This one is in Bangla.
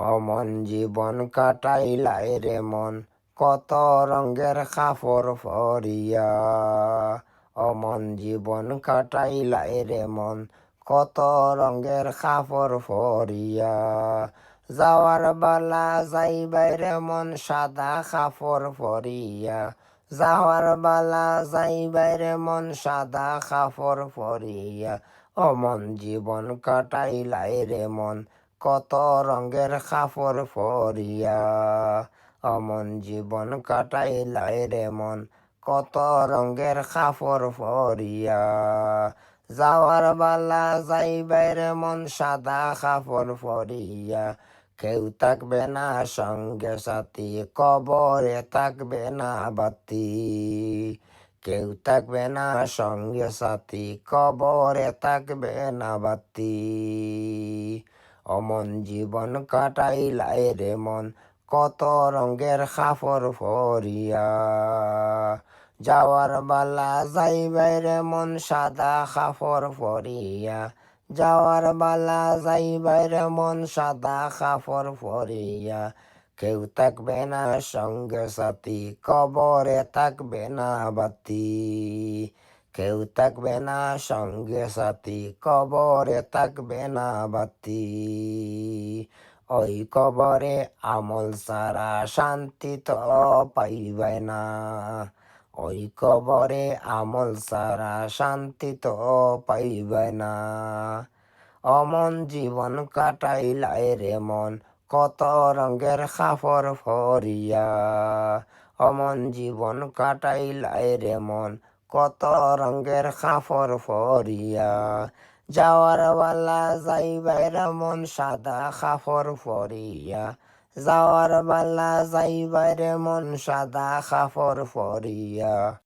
অমন জীবন কাটাইলাই রে মন, কত রঙের কাপড় পরিয়া। অমন জীবন কাটাইলাই রে মন, কত রঙের কাপড় পরিয়া। যাওয়ার বালা যাইবাই রে মন, সাদা কাপড় পরিয়া। যাওয়ার বালা যাইবাই রে মন, সাদা কাপড় পরিয়া। অমন জীবন কাটাইলাই রে মন, কত রঙের কাপড় পরিয়া। অমন জীবন কাটাইলাই রে মন, কত রঙের কাপড় পরিয়া। যাওয়ার বালা যাইবাই রে মন, সাদা কাপড় পরিয়া। কেউ থাকবে না সঙ্গে সাথী, কবরে থাকবে না বাতি। কেউ থাকবে না সঙ্গে সাথী, কবরে থাকবে না বাতি। অমন জীবন কাটাইলাই রে মন, কত রঙের কাপড় পরিয়া। যাওয়ার বালা যাইবাই রে মন, সাদা কাপড় পরিয়া। যাওয়ার বালা যাইবাই রে মন, সাদা কাপড় পরিয়া। কেউ থাকবে না সঙ্গে সাথী, কবরে থাকবে না বাতি। কেউ থাকবে না সঙ্গে সাথী, কবরে থাকবে না বাতি। ওই কবরে আমল সারা শান্তি তো পাইবে না। ওই কবরে আমল সারা শান্তি তো পাইবে না। অমন জীবন কাটাইলাই রে মন, কত রঙের কাপড় পরিয়া। অমন জীবন কাটাইলাই রে মন, কত রঙের কাপড় পরিয়া। যাওয়ার বালা যাইবাই রে মন, সাদা কাপড় পরিয়া। যাওয়ার বালা যাইবাই রে মন, সাদা কাপড় পরিয়া।